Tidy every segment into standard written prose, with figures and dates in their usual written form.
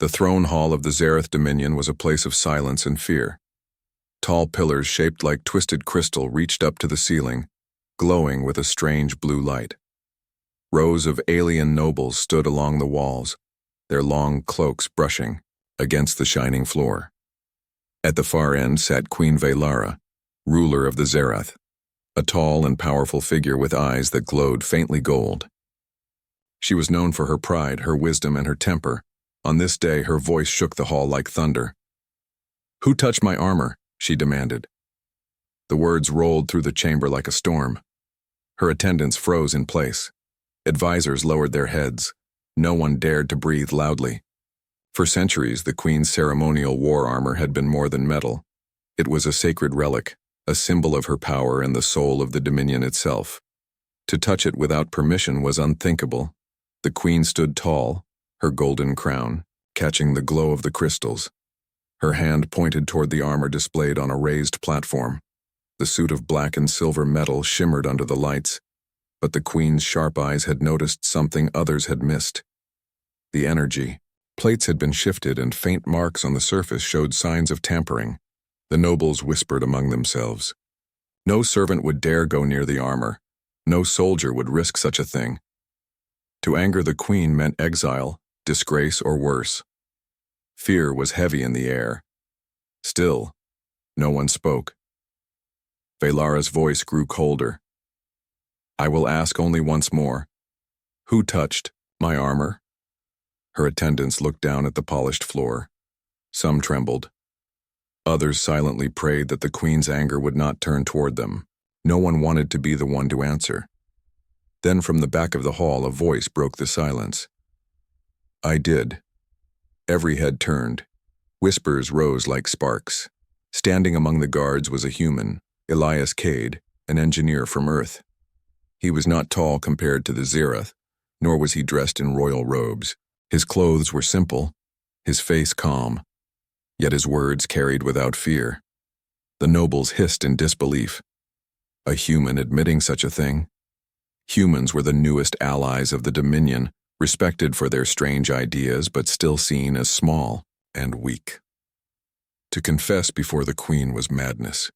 The throne hall of the Zareth Dominion was a place of silence and fear. Tall pillars shaped like twisted crystal reached up to the ceiling, glowing with a strange blue light. Rows of alien nobles stood along the walls, their long cloaks brushing against the shining floor. At the far end sat Queen Valara, ruler of the Zareth, a tall and powerful figure with eyes that glowed faintly gold. She was known for her pride, her wisdom, and her temper. On this day, her voice shook the hall like thunder. "Who touched my armor?" she demanded. The words rolled through the chamber like a storm. Her attendants froze in place. Advisors lowered their heads. No one dared to breathe loudly. For centuries, the Queen's ceremonial war armor had been more than metal. It was a sacred relic, a symbol of her power and the soul of the Dominion itself. To touch it without permission was unthinkable. The Queen stood tall, her golden crown catching the glow of the crystals. Her hand pointed toward the armor displayed on a raised platform. The suit of black and silver metal shimmered under the lights, but the Queen's sharp eyes had noticed something others had missed. The energy. Plates had been shifted and faint marks on the surface showed signs of tampering. The nobles whispered among themselves. No servant would dare go near the armor. No soldier would risk such a thing. To anger the Queen meant exile, disgrace, or worse. Fear was heavy in the air. Still, no one spoke. Valara's voice grew colder. "I will ask only once more. Who touched my armor?" Her attendants looked down at the polished floor. Some trembled. Others silently prayed that the Queen's anger would not turn toward them. No one wanted to be the one to answer. Then from the back of the hall, a voice broke the silence. "I did." Every head turned. Whispers rose like sparks. Standing among the guards was a human, Elias Cade, an engineer from Earth. He was not tall compared to the Zareth, nor was he dressed in royal robes. His clothes were simple, his face calm, yet his words carried without fear. The nobles hissed in disbelief. A human admitting such a thing? Humans were the newest allies of the Dominion, respected for their strange ideas but still seen as small and weak. To confess before the Queen was madness.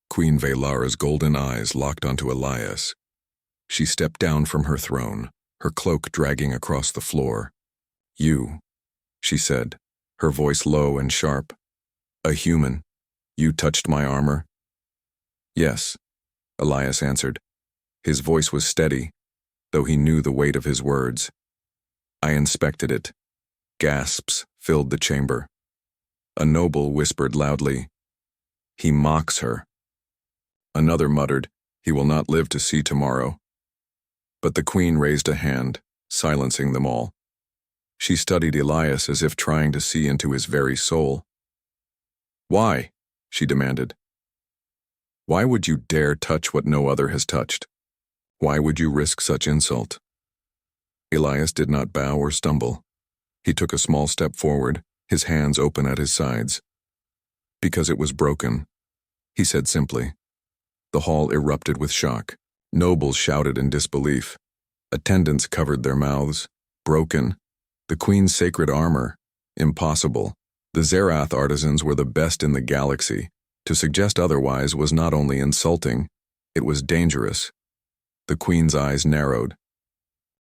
Queen Valara's golden eyes locked onto Elias. She stepped down from her throne, her cloak dragging across the floor. "You," she said, her voice low and sharp. "A human. You touched my armor?" "Yes," Elias answered. His voice was steady, though he knew the weight of his words. "I inspected it." Gasps filled the chamber. A noble whispered loudly, "He mocks her." Another muttered, "He will not live to see tomorrow." But the Queen raised a hand, silencing them all. She studied Elias as if trying to see into his very soul. "Why?" she demanded. "Why would you dare touch what no other has touched? Why would you risk such insult?" Elias did not bow or stumble. He took a small step forward, his hands open at his sides. "Because it was broken," he said simply. The hall erupted with shock. Nobles shouted in disbelief. Attendants covered their mouths. Broken. The Queen's sacred armor. Impossible. The Zareth artisans were the best in the galaxy. To suggest otherwise was not only insulting, it was dangerous. The Queen's eyes narrowed.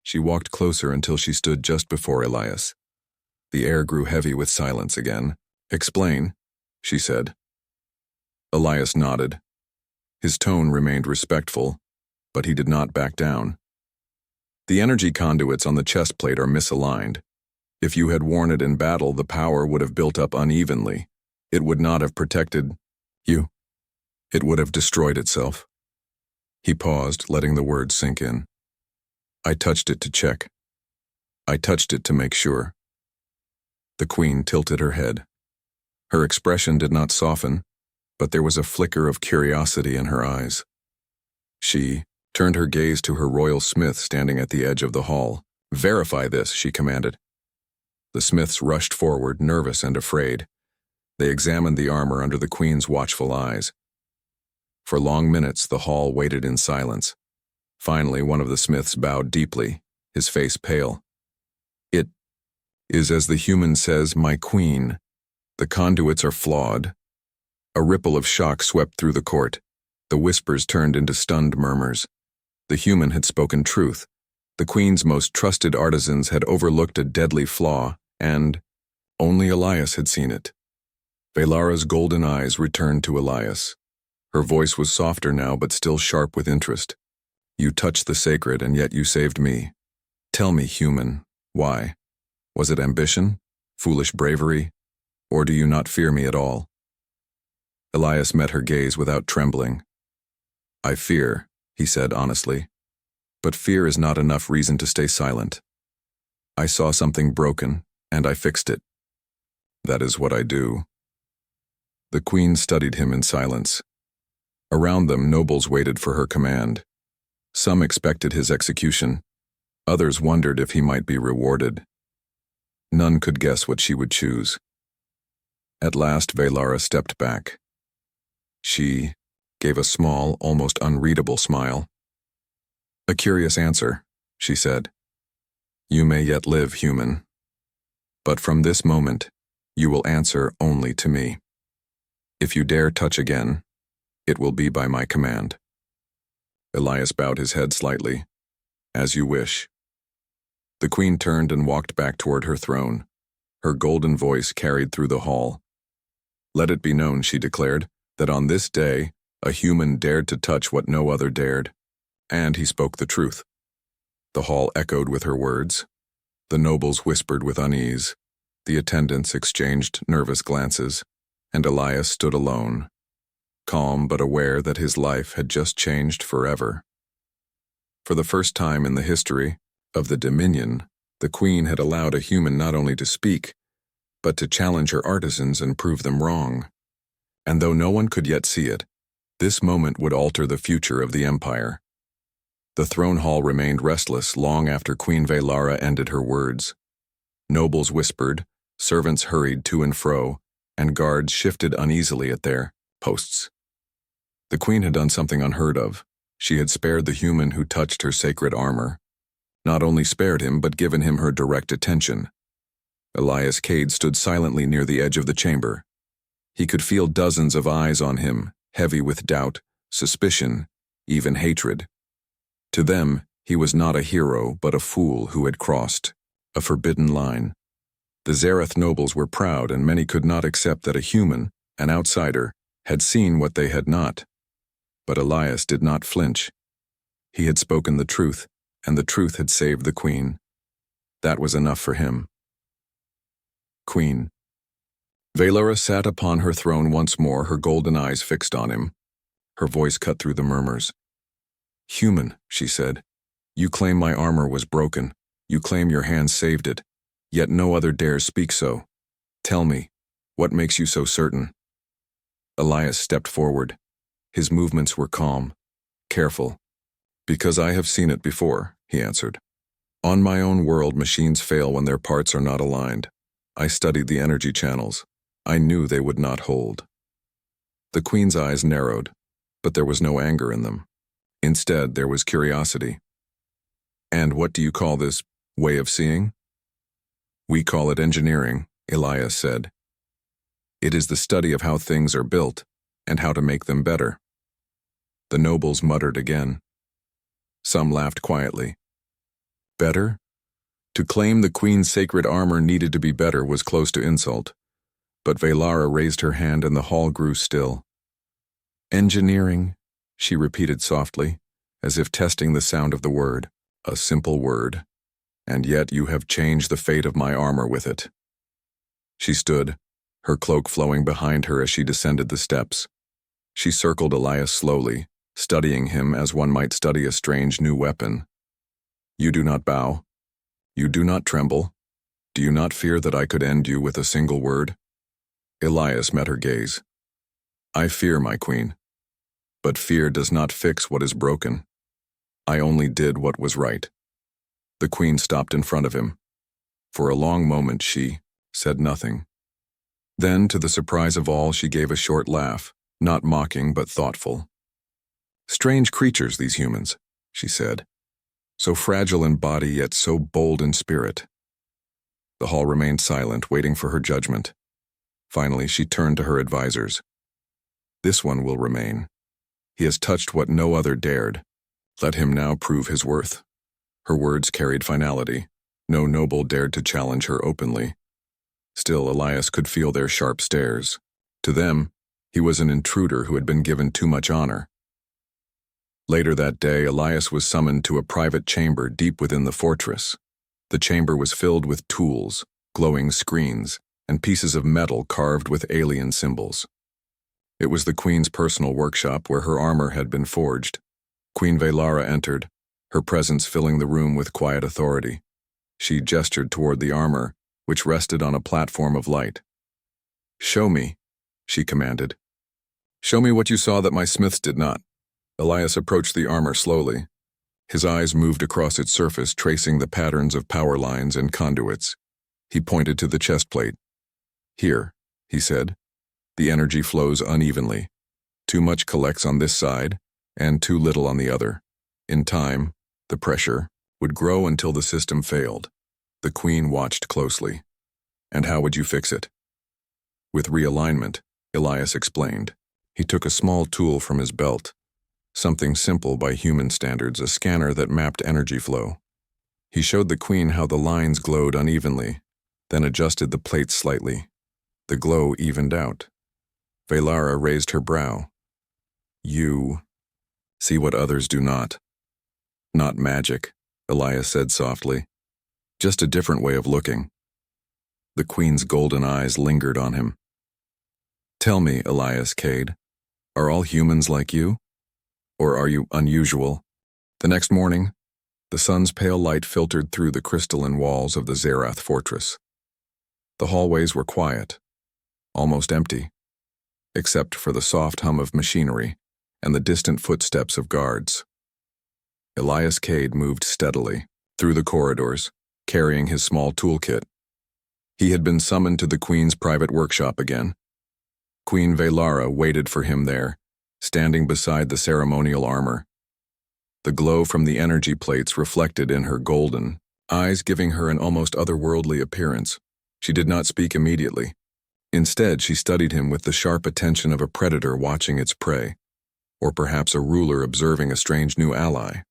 She walked closer until she stood just before Elias. The air grew heavy with silence again. "Explain," she said. Elias nodded. His tone remained respectful, but he did not back down. "The energy conduits on the chest plate are misaligned. If you had worn it in battle, the power would have built up unevenly. It would not have protected you. It would have destroyed itself." He paused, letting the words sink in. "I touched it to check. I touched it to make sure." The Queen tilted her head. Her expression did not soften, but there was a flicker of curiosity in her eyes. She turned her gaze to her royal smith standing at the edge of the hall. "Verify this," she commanded. The smiths rushed forward, nervous and afraid. They examined the armor under the Queen's watchful eyes. For long minutes, the hall waited in silence. Finally, one of the smiths bowed deeply, his face pale. is, as the human says, my queen. The conduits are flawed. A ripple of shock swept through the court. The whispers turned into stunned murmurs. The human had spoken truth. The queen's most trusted artisans had overlooked a deadly flaw, and only Elias had seen it. Velara's golden eyes returned to Elias. Her voice was softer now, but still sharp with interest. You touched the sacred, and yet you saved me. Tell me, human, why? Was it ambition? Foolish bravery? Or do you not fear me at all? Elias met her gaze without trembling. I fear, he said honestly. But fear is not enough reason to stay silent. I saw something broken, and I fixed it. That is what I do. The queen studied him in silence. Around them, nobles waited for her command. Some expected his execution. Others wondered if he might be rewarded. None could guess what she would choose. At last, Velara stepped back. She gave a small, almost unreadable smile. A curious answer, she said. You may yet live, human. But from this moment, you will answer only to me. If you dare touch again, it will be by my command. Elias bowed his head slightly. As you wish. The queen turned and walked back toward her throne. Her golden voice carried through the hall. Let it be known, she declared, that on this day, a human dared to touch what no other dared. And he spoke the truth. The hall echoed with her words. The nobles whispered with unease. The attendants exchanged nervous glances, and Elias stood alone, calm but aware that his life had just changed forever. For the first time in the history of the Dominion, the queen had allowed a human not only to speak, but to challenge her artisans and prove them wrong. And though no one could yet see it, this moment would alter the future of the empire. The throne hall remained restless long after Queen Velara ended her words. Nobles whispered, servants hurried to and fro, and guards shifted uneasily at their posts. The queen had done something unheard of. She had spared the human who touched her sacred armor. Not only spared him, but given him her direct attention. Elias Cade stood silently near the edge of the chamber. He could feel dozens of eyes on him, heavy with doubt, suspicion, even hatred. To them, he was not a hero, but a fool who had crossed a forbidden line. The Zareth nobles were proud, and many could not accept that a human, an outsider, had seen what they had not. But Elias did not flinch. He had spoken the truth, and the truth had saved the queen. That was enough for him. Queen. Velara sat upon her throne once more, her golden eyes fixed on him. Her voice cut through the murmurs. Human, she said, you claim my armor was broken. You claim your hand saved it. Yet no other dares speak so. Tell me, what makes you so certain? Elias stepped forward. His movements were calm, careful. Because I have seen it before, he answered. On my own world, machines fail when their parts are not aligned. I studied the energy channels. I knew they would not hold. The queen's eyes narrowed, but there was no anger in them. Instead, there was curiosity. And what do you call this way of seeing? We call it engineering, Elias said. It is the study of how things are built and how to make them better. The nobles muttered again. Some laughed quietly. Better? To claim the queen's sacred armor needed to be better was close to insult. But Velara raised her hand and the hall grew still. Engineering, she repeated softly, as if testing the sound of the word. A simple word. And yet you have changed the fate of my armor with it. She stood, her cloak flowing behind her as she descended the steps. She circled Elias slowly, studying him as one might study a strange new weapon. You do not bow. You do not tremble. Do you not fear that I could end you with a single word? Elias met her gaze. I fear, my queen. But fear does not fix what is broken. I only did what was right. The queen stopped in front of him. For a long moment she said nothing. Then, to the surprise of all, she gave a short laugh, not mocking but thoughtful. Strange creatures, these humans, she said. So fragile in body, yet so bold in spirit. The hall remained silent, waiting for her judgment. Finally, she turned to her advisors. This one will remain. He has touched what no other dared. Let him now prove his worth. Her words carried finality. No noble dared to challenge her openly. Still, Elias could feel their sharp stares. To them, he was an intruder who had been given too much honor. Later that day, Elias was summoned to a private chamber deep within the fortress. The chamber was filled with tools, glowing screens, and pieces of metal carved with alien symbols. It was the Queen's personal workshop where her armor had been forged. Queen Velara entered, her presence filling the room with quiet authority. She gestured toward the armor, which rested on a platform of light. "Show me," she commanded. "Show me what you saw that my smiths did not." Elias approached the armor slowly. His eyes moved across its surface, tracing the patterns of power lines and conduits. He pointed to the chest plate. "Here," he said. "The energy flows unevenly. Too much collects on this side, and too little on the other. In time, the pressure would grow until the system failed." The Queen watched closely. "And how would you fix it?" "With realignment," Elias explained. He took a small tool from his belt. Something simple by human standards, a scanner that mapped energy flow. He showed the Queen how the lines glowed unevenly, then adjusted the plates slightly. The glow evened out. Velara raised her brow. "You see what others do not." "Not magic," Elias said softly. "Just a different way of looking." The Queen's golden eyes lingered on him. "Tell me, Elias Cade, are all humans like you? Or are you unusual?" The next morning, the sun's pale light filtered through the crystalline walls of the Zerath fortress. The hallways were quiet, almost empty, except for the soft hum of machinery and the distant footsteps of guards. Elias Cade moved steadily through the corridors, carrying his small toolkit. He had been summoned to the Queen's private workshop again. Queen Velara waited for him there, standing beside the ceremonial armor. The glow from the energy plates reflected in her golden eyes, giving her an almost otherworldly appearance. She did not speak immediately. Instead, she studied him with the sharp attention of a predator watching its prey, or perhaps a ruler observing a strange new ally.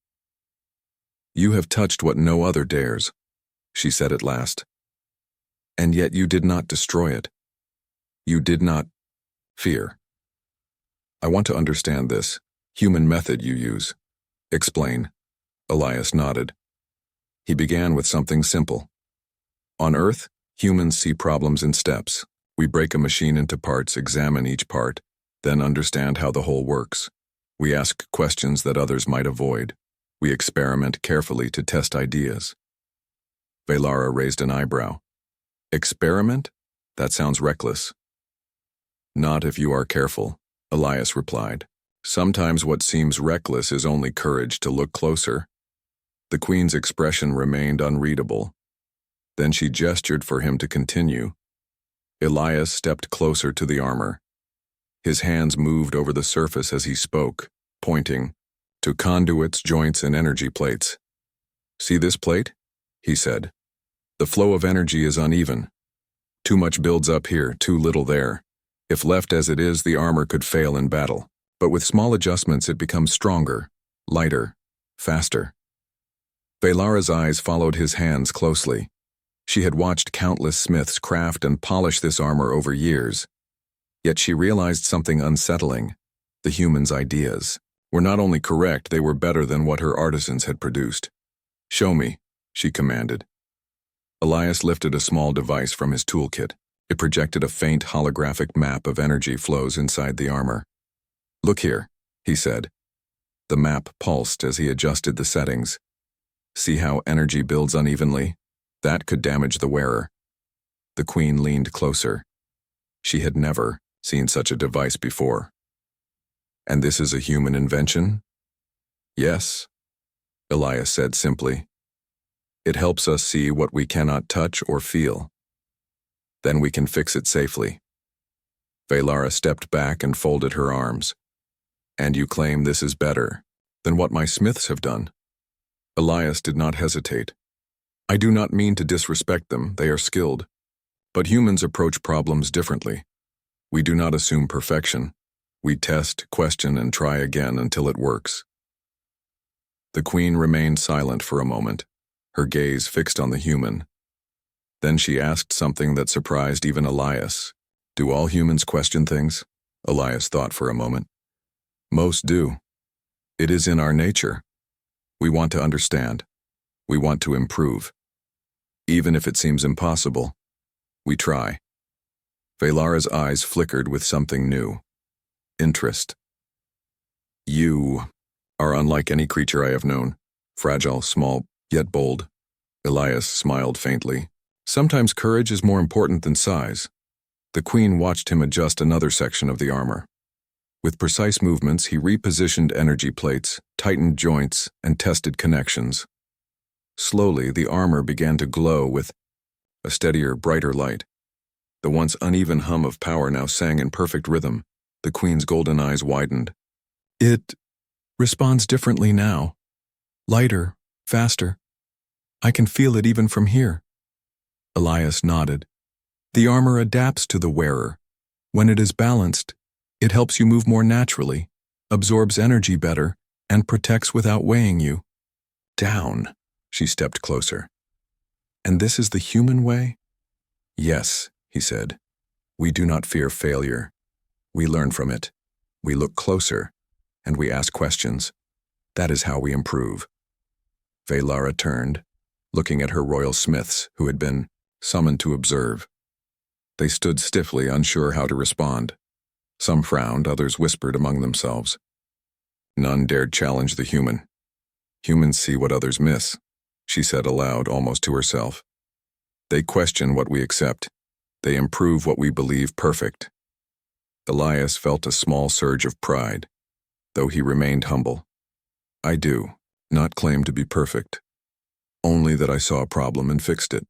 "You have touched what no other dares," she said at last. "And yet you did not destroy it. You did not fear. I want to understand this human method you use. Explain." Elias nodded. He began with something simple. "On Earth, humans see problems in steps. We break a machine into parts, examine each part, then understand how the whole works. We ask questions that others might avoid. We experiment carefully to test ideas." Velara raised an eyebrow. "Experiment? That sounds reckless." "Not if you are careful," Elias replied. "Sometimes what seems reckless is only courage to look closer." The Queen's expression remained unreadable. Then she gestured for him to continue. Elias stepped closer to the armor. His hands moved over the surface as he spoke, pointing to conduits, joints, and energy plates. "See this plate?" he said. "The flow of energy is uneven. Too much builds up here, too little there. If left as it is, the armor could fail in battle. But with small adjustments, it becomes stronger, lighter, faster." Velara's eyes followed his hands closely. She had watched countless smiths craft and polish this armor over years. Yet she realized something unsettling. The humans' ideas were not only correct, they were better than what her artisans had produced. "Show me," she commanded. Elias lifted a small device from his toolkit. It projected a faint holographic map of energy flows inside the armor. "Look here," he said. The map pulsed as he adjusted the settings. "See how energy builds unevenly? That could damage the wearer." The Queen leaned closer. She had never seen such a device before. "And this is a human invention?" "Yes," Elias said simply. "It helps us see what we cannot touch or feel. Then we can fix it safely." Velara stepped back and folded her arms. "And you claim this is better than what my smiths have done?" Elias did not hesitate. I do not mean to disrespect them, they are skilled. But humans approach problems differently. We do not assume perfection. We test, question, and try again until it works. The queen remained silent for a moment, her gaze fixed on the human. Then she asked something that surprised even Elias. Do all humans question things? Elias thought for a moment. Most do. It is in our nature. We want to understand. We want to improve. Even if it seems impossible, we try. Velara's eyes flickered with something new. Interest. You are unlike any creature I have known. Fragile, small, yet bold. Elias smiled faintly. Sometimes courage is more important than size. The queen watched him adjust another section of the armor. With precise movements, he repositioned energy plates, tightened joints, and tested connections. Slowly, the armor began to glow with a steadier, brighter light. The once uneven hum of power now sang in perfect rhythm. The queen's golden eyes widened. It responds differently now. Lighter, faster. I can feel it even from here. Elias nodded. The armor adapts to the wearer. When it is balanced, it helps you move more naturally, absorbs energy better, and protects without weighing you. Down. She stepped closer. And this is the human way? Yes, he said. We do not fear failure. We learn from it. We look closer, and we ask questions. That is how we improve. Velara turned, looking at her royal smiths who had been summoned to observe. They stood stiffly, unsure how to respond. Some frowned, others whispered among themselves. None dared challenge the human. Humans see what others miss, she said aloud, almost to herself. They question what we accept. They improve what we believe perfect. Elias felt a small surge of pride, though he remained humble. I do not claim to be perfect, only that I saw a problem and fixed it.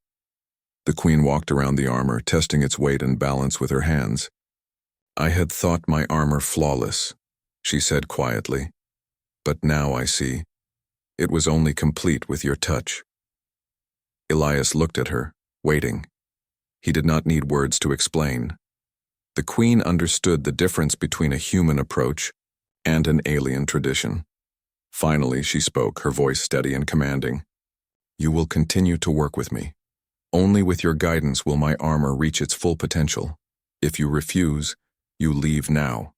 The queen walked around the armor, testing its weight and balance with her hands. I had thought my armor flawless, she said quietly, but now I see. It was only complete with your touch. Elias looked at her, waiting. He did not need words to explain. The queen understood the difference between a human approach and an alien tradition. Finally, she spoke, her voice steady and commanding. You will continue to work with me. Only with your guidance will my armor reach its full potential. If you refuse, you leave now.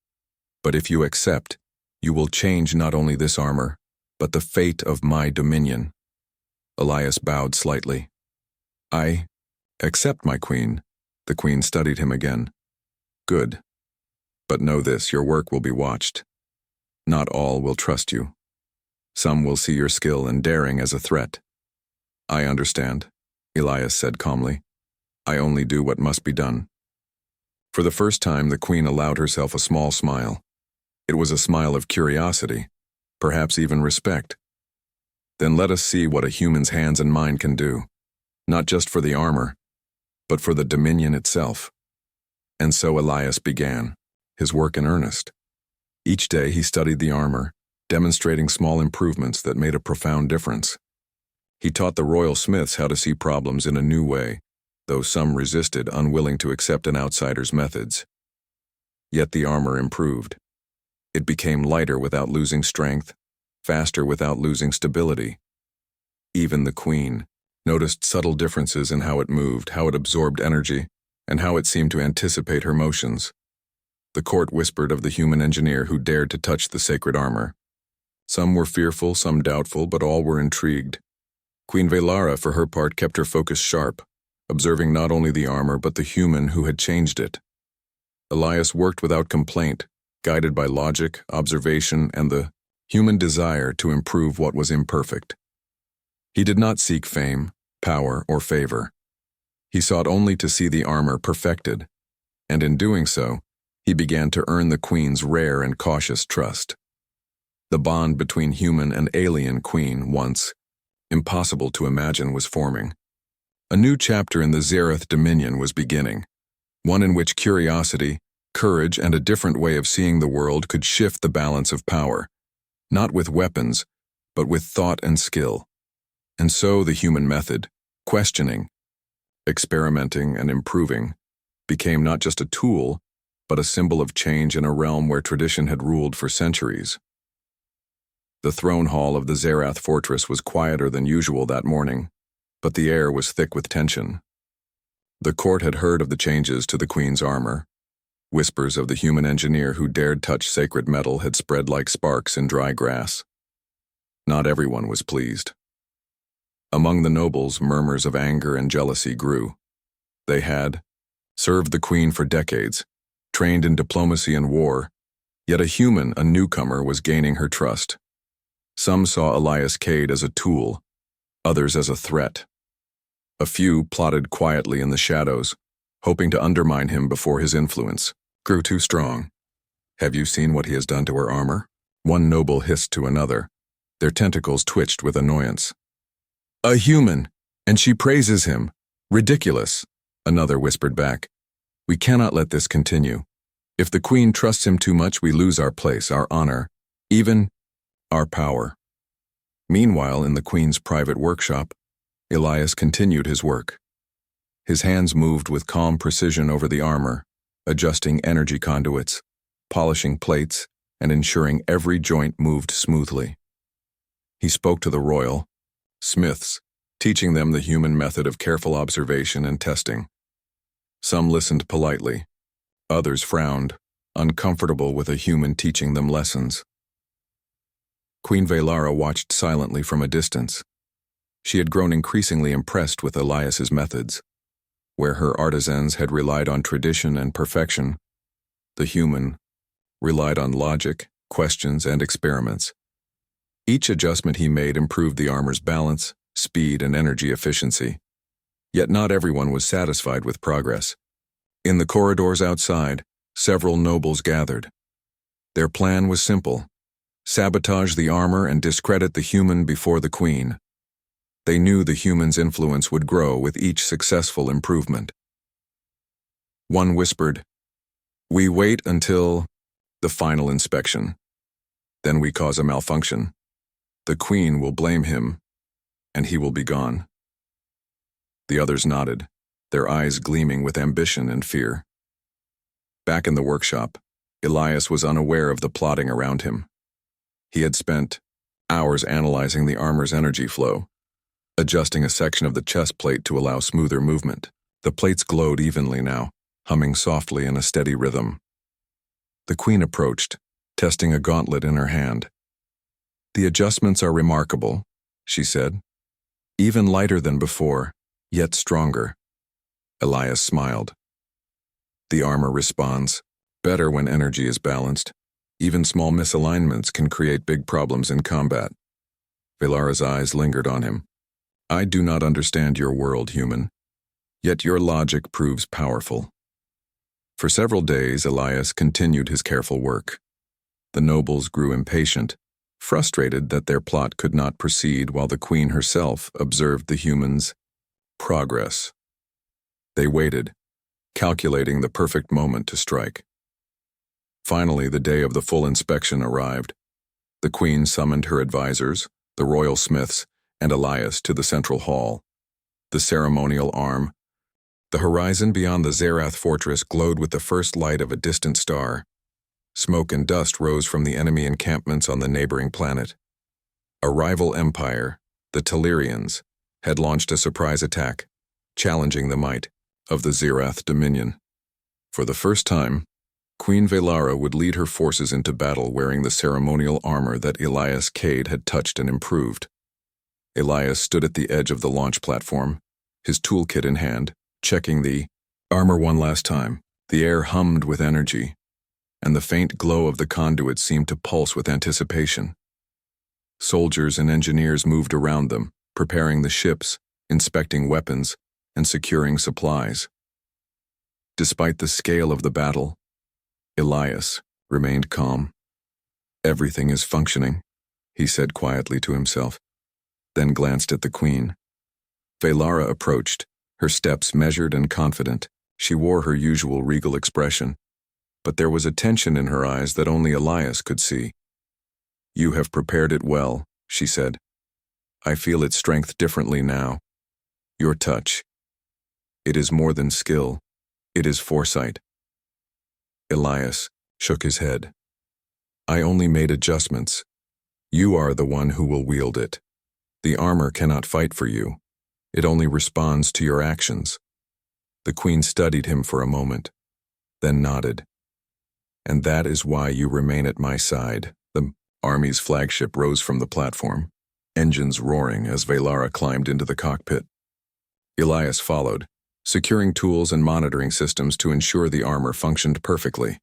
But if you accept, you will change not only this armor, but the fate of my dominion. Elias bowed slightly. I accept, my queen. The queen studied him again. Good. But know this, your work will be watched. Not all will trust you. Some will see your skill and daring as a threat. I understand, Elias said calmly. I only do what must be done. For the first time, the queen allowed herself a small smile. It was a smile of curiosity, perhaps even respect. Then let us see what a human's hands and mind can do, not just for the armor, but for the dominion itself. And so Elias began, his work in earnest. Each day he studied the armor, demonstrating small improvements that made a profound difference. He taught the royal smiths how to see problems in a new way, though some resisted, unwilling to accept an outsider's methods. Yet the armor improved. It became lighter without losing strength, faster without losing stability. Even the queen noticed subtle differences in how it moved, how it absorbed energy, and how it seemed to anticipate her motions. The court whispered of the human engineer who dared to touch the sacred armor. Some were fearful, some doubtful, but all were intrigued. Queen Velara, for her part, kept her focus sharp, observing not only the armor but the human who had changed it. Elias worked without complaint, guided by logic, observation, and the human desire to improve what was imperfect. He did not seek fame, power, or favor. He sought only to see the armor perfected, and in doing so, he began to earn the queen's rare and cautious trust. The bond between human and alien queen, once impossible to imagine, was forming. A new chapter in the Zareth dominion was beginning, one in which curiosity, courage, and a different way of seeing the world could shift the balance of power, not with weapons, but with thought and skill. And so the human method, Questioning, experimenting, and improving became not just a tool, but a symbol of change in a realm where tradition had ruled for centuries. The throne hall of the Zerath fortress was quieter than usual that morning, but the air was thick with tension. The court had heard of the changes to the queen's armor. Whispers of the human engineer who dared touch sacred metal had spread like sparks in dry grass. Not everyone was pleased. Among the nobles, murmurs of anger and jealousy grew. They had served the queen for decades, trained in diplomacy and war, yet a newcomer, was gaining her trust. Some saw Elias Cade as a tool, others as a threat. A few plotted quietly in the shadows, hoping to undermine him before his influence grew too strong. "Have you seen what he has done to her armor?" One noble hissed to another. Their tentacles twitched with annoyance. "A human, and she praises him. Ridiculous," another whispered back. "We cannot let this continue. If the queen trusts him too much, we lose our place, our honor, even our power." Meanwhile, in the queen's private workshop, Elias continued his work. His hands moved with calm precision over the armor, adjusting energy conduits, polishing plates, and ensuring every joint moved smoothly. He spoke to the royal smiths, teaching them the human method of careful observation and testing. Some listened politely. Others frowned, uncomfortable with a human teaching them lessons. Queen Velara watched silently from a distance. She had grown increasingly impressed with Elias's methods. Where her artisans had relied on tradition and perfection, the human relied on logic, questions, and experiments. Each adjustment he made improved the armor's balance, speed, and energy efficiency. Yet not everyone was satisfied with progress. In the corridors outside, several nobles gathered. Their plan was simple: sabotage the armor and discredit the human before the queen. They knew the human's influence would grow with each successful improvement. One whispered, "We wait until the final inspection. Then we cause a malfunction. The queen will blame him, and he will be gone." The others nodded, their eyes gleaming with ambition and fear. Back in the workshop, Elias was unaware of the plotting around him. He had spent hours analyzing the armor's energy flow, adjusting a section of the chest plate to allow smoother movement. The plates glowed evenly now, humming softly in a steady rhythm. The queen approached, testing a gauntlet in her hand. "The adjustments are remarkable," she said. "Even lighter than before, yet stronger." Elias smiled. "The armor responds better when energy is balanced. Even small misalignments can create big problems in combat." Velara's eyes lingered on him. "I do not understand your world, human. Yet your logic proves powerful." For several days, Elias continued his careful work. The nobles grew impatient, frustrated that their plot could not proceed while the queen herself observed the humans' progress. They waited, calculating the perfect moment to strike. Finally, the day of the full inspection arrived. The queen summoned her advisors, the royal smiths, and Elias to the central hall. The ceremonial arm. The horizon beyond the Zerath fortress glowed with the first light of a distant star. Smoke and dust rose from the enemy encampments on the neighboring planet. A rival empire, the Telerians, had launched a surprise attack, challenging the might of the Zerath dominion. For the first time, Queen Velara would lead her forces into battle wearing the ceremonial armor that Elias Cade had touched and improved. Elias stood at the edge of the launch platform, his toolkit in hand, checking the armor one last time. The air hummed with energy, and the faint glow of the conduit seemed to pulse with anticipation. Soldiers and engineers moved around them, preparing the ships, inspecting weapons, and securing supplies. Despite the scale of the battle, Elias remained calm. "Everything is functioning," he said quietly to himself, then glanced at the queen. Velara approached, her steps measured and confident. She wore her usual regal expression, but there was a tension in her eyes that only Elias could see. "You have prepared it well," she said. "I feel its strength differently now." Your touch. It is more than skill. It is foresight. Elias shook his head. I only made adjustments. You are the one who will wield it. The armor cannot fight for you. It only responds to your actions. The Queen studied him for a moment, then nodded. And that is why you remain at my side. The Army's flagship rose from the platform, engines roaring as Velara climbed into the cockpit. Elias followed, securing tools and monitoring systems to ensure the armor functioned perfectly.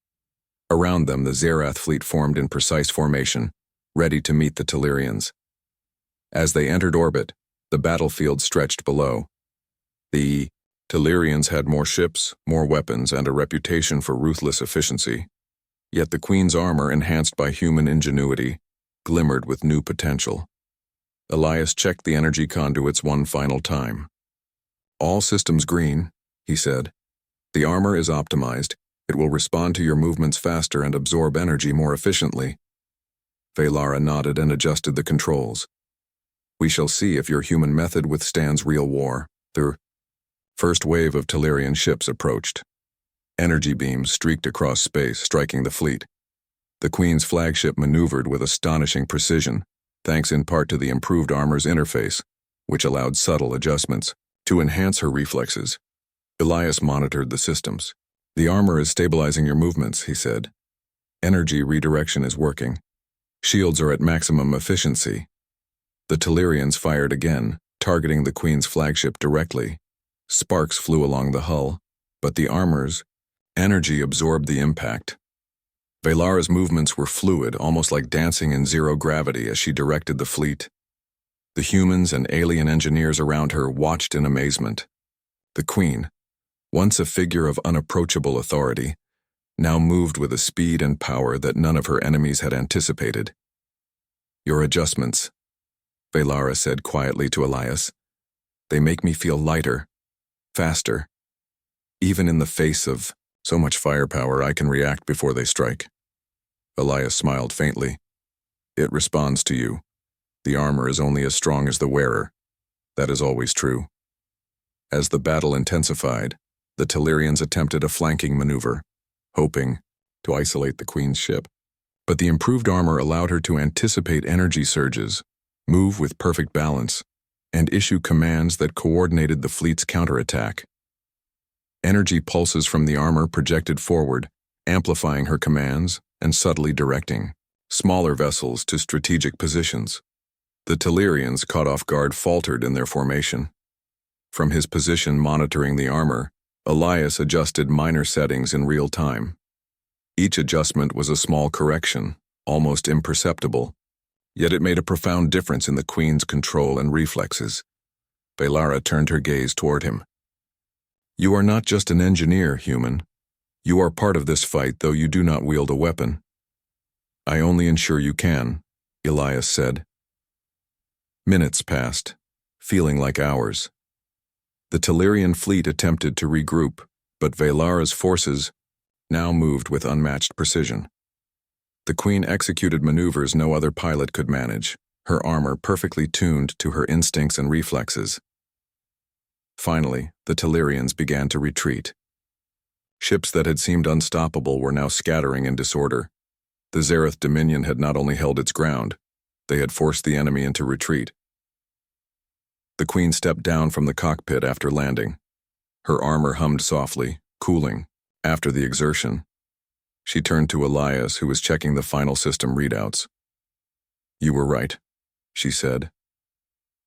Around them, the Zerath fleet formed in precise formation, ready to meet the Telerians. As they entered orbit, the battlefield stretched below. The Telerians had more ships, more weapons, and a reputation for ruthless efficiency. Yet the Queen's armor, enhanced by human ingenuity, glimmered with new potential. Elias checked the energy conduits one final time. All systems green, he said. The armor is optimized. It will respond to your movements faster and absorb energy more efficiently. Velara nodded and adjusted the controls. We shall see if your human method withstands real war. The first wave of Telerian ships approached. Energy beams streaked across space, striking the fleet. The Queen's flagship maneuvered with astonishing precision, thanks in part to the improved armor's interface, which allowed subtle adjustments to enhance her reflexes. Elias monitored the systems. The armor is stabilizing your movements, he said. Energy redirection is working. Shields are at maximum efficiency. The Telerians fired again, targeting the Queen's flagship directly. Sparks flew along the hull, but the armor's energy absorbed the impact. Velara's movements were fluid, almost like dancing in zero gravity as she directed the fleet. The humans and alien engineers around her watched in amazement. The Queen, once a figure of unapproachable authority, now moved with a speed and power that none of her enemies had anticipated. Your adjustments, Velara said quietly to Elias. They make me feel lighter, faster. Even in the face of so much firepower, I can react before they strike. Elias smiled faintly. It responds to you. The armor is only as strong as the wearer. That is always true. As the battle intensified, the Telerians attempted a flanking maneuver, hoping to isolate the Queen's ship. But the improved armor allowed her to anticipate energy surges, move with perfect balance, and issue commands that coordinated the fleet's counterattack. Energy pulses from the armor projected forward, amplifying her commands and subtly directing smaller vessels to strategic positions. The Telerians, caught off guard, faltered in their formation. From his position monitoring the armor, Elias adjusted minor settings in real time. Each adjustment was a small correction, almost imperceptible, yet it made a profound difference in the Queen's control and reflexes. Velara turned her gaze toward him. You are not just an engineer, human. You are part of this fight, though you do not wield a weapon. I only ensure you can, Elias said. Minutes passed, feeling like hours. The Telerian fleet attempted to regroup, but Velara's forces now moved with unmatched precision. The Queen executed maneuvers no other pilot could manage, her armor perfectly tuned to her instincts and reflexes. Finally, the Telerians began to retreat. Ships that had seemed unstoppable were now scattering in disorder. The Zerath Dominion had not only held its ground, they had forced the enemy into retreat. The Queen stepped down from the cockpit after landing. Her armor hummed softly, cooling, after the exertion. She turned to Elias, who was checking the final system readouts. You were right, she said.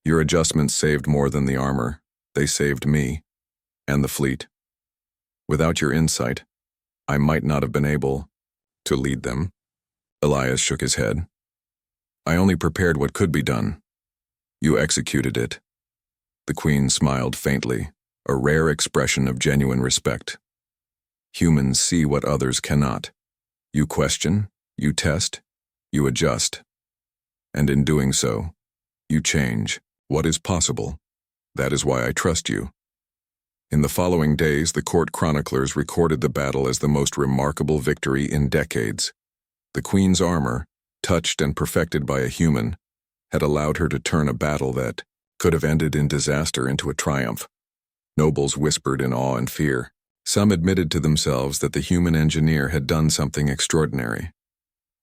Your adjustments saved more than the armor. They saved me, and the fleet. Without your insight, I might not have been able to lead them. Elias shook his head. I only prepared what could be done. You executed it. The Queen smiled faintly, a rare expression of genuine respect. Humans see what others cannot. You question, you test, you adjust. And in doing so, you change what is possible. That is why I trust you. In the following days, the court chroniclers recorded the battle as the most remarkable victory in decades. The Queen's armor, touched and perfected by a human, had allowed her to turn a battle that could have ended in disaster into a triumph. Nobles whispered in awe and fear. Some admitted to themselves that the human engineer had done something extraordinary.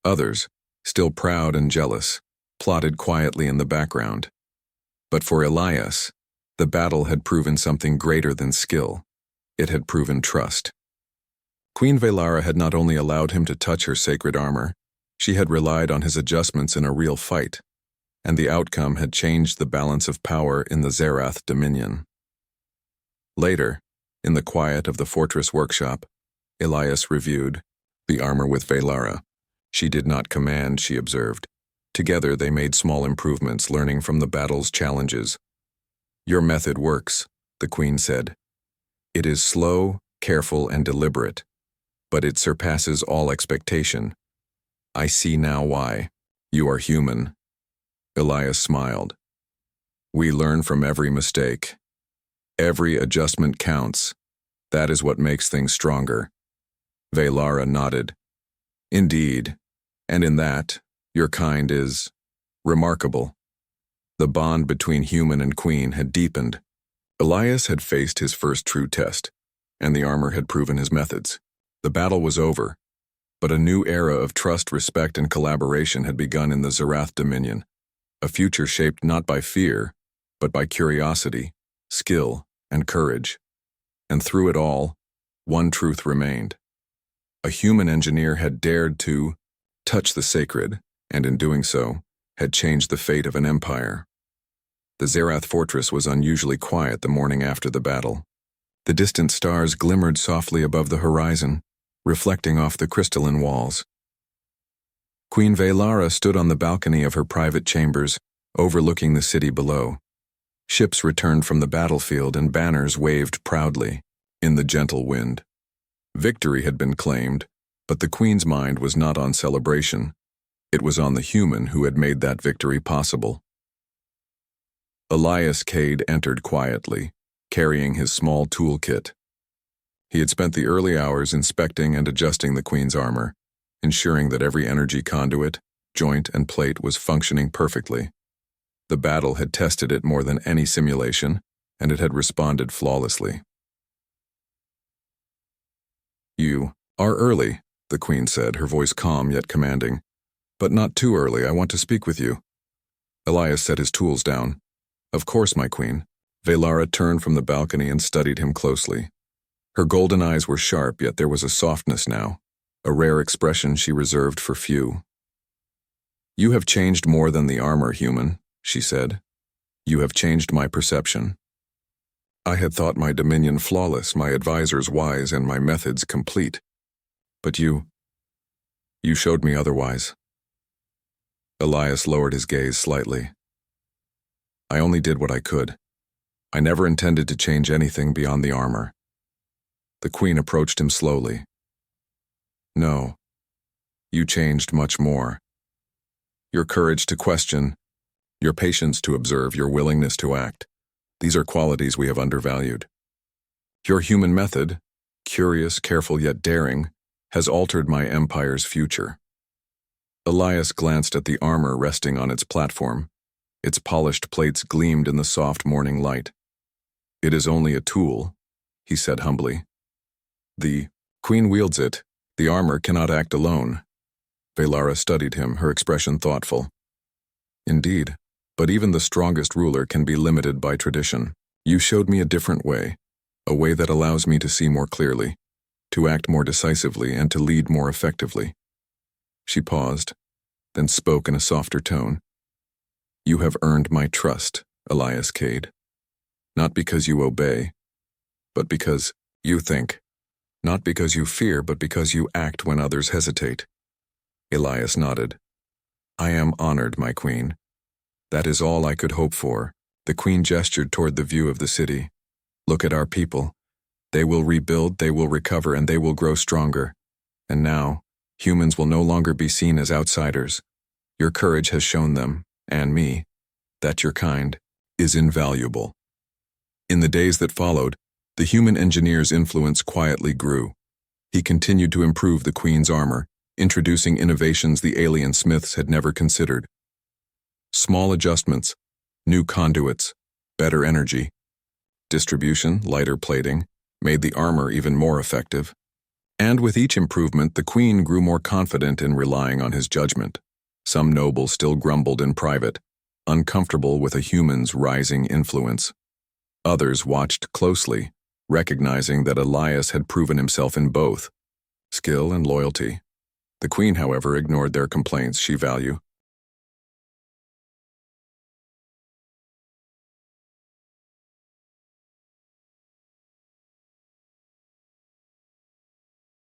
Others, still proud and jealous, plotted quietly in the background. But for Elias, the battle had proven something greater than skill. It had proven trust. Queen Velara had not only allowed him to touch her sacred armor, she had relied on his adjustments in a real fight, and the outcome had changed the balance of power in the Zerath dominion. Later, in the quiet of the fortress workshop, Elias reviewed the armor with Velara. She did not command, she observed. Together they made small improvements, learning from the battle's challenges. "Your method works," the queen said. "It is slow, careful, and deliberate, but it surpasses all expectation. I see now why. You are human." Elias smiled. "We learn from every mistake. Every adjustment counts. That is what makes things stronger." Velara nodded. "Indeed, and in that, your kind is remarkable." The bond between human and queen had deepened. Elias had faced his first true test, and the armor had proven his methods. The battle was over, but a new era of trust, respect, and collaboration had begun in the Zerath dominion, a future shaped not by fear, but by curiosity, skill, and courage. And through it all, one truth remained. A human engineer had dared to touch the sacred, and in doing so, had changed the fate of an empire. The Zerath fortress was unusually quiet the morning after the battle. The distant stars glimmered softly above the horizon, reflecting off the crystalline walls. Queen Velara stood on the balcony of her private chambers, overlooking the city below. Ships returned from the battlefield and banners waved proudly in the gentle wind. Victory had been claimed, but the queen's mind was not on celebration. It was on the human who had made that victory possible. Elias Cade entered quietly, carrying his small toolkit. He had spent the early hours inspecting and adjusting the queen's armor, ensuring that every energy conduit, joint, and plate was functioning perfectly. The battle had tested it more than any simulation, and it had responded flawlessly. "You are early," the queen said, her voice calm yet commanding. "But not too early, I want to speak with you." Elias set his tools down. "Of course, my queen." Velara turned from the balcony and studied him closely. Her golden eyes were sharp, yet there was a softness now, a rare expression she reserved for few. "You have changed more than the armor, human," she said. "You have changed my perception. I had thought my dominion flawless, my advisors wise, and my methods complete. But you showed me otherwise." Elias lowered his gaze slightly. "I only did what I could. I never intended to change anything beyond the armor." The queen approached him slowly. "No, you changed much more. Your courage to question, your patience to observe, your willingness to act. These are qualities we have undervalued. Your human method, curious, careful, yet daring, has altered my empire's future." Elias glanced at the armor resting on its platform. Its polished plates gleamed in the soft morning light. "It is only a tool," he said humbly. "The queen wields it. The armor cannot act alone." Velara studied him, her expression thoughtful. "Indeed, but even the strongest ruler can be limited by tradition. You showed me a different way, a way that allows me to see more clearly, to act more decisively, and to lead more effectively." She paused, then spoke in a softer tone. "You have earned my trust, Elias Cade. Not because you obey, but because you think. Not because you fear, but because you act when others hesitate." Elias nodded. "I am honored, my queen. That is all I could hope for." The queen gestured toward the view of the city. "Look at our people. They will rebuild, they will recover, and they will grow stronger. And now, humans will no longer be seen as outsiders. Your courage has shown them, and me, that your kind is invaluable." In the days that followed, the human engineer's influence quietly grew. He continued to improve the queen's armor, introducing innovations the alien smiths had never considered. Small adjustments, new conduits, better energy. Distribution, lighter plating, made the armor even more effective. And with each improvement, the queen grew more confident in relying on his judgment. Some nobles still grumbled in private, uncomfortable with a human's rising influence. Others watched closely, recognizing that Elias had proven himself in both skill and loyalty. The queen, however, ignored their complaints. She valued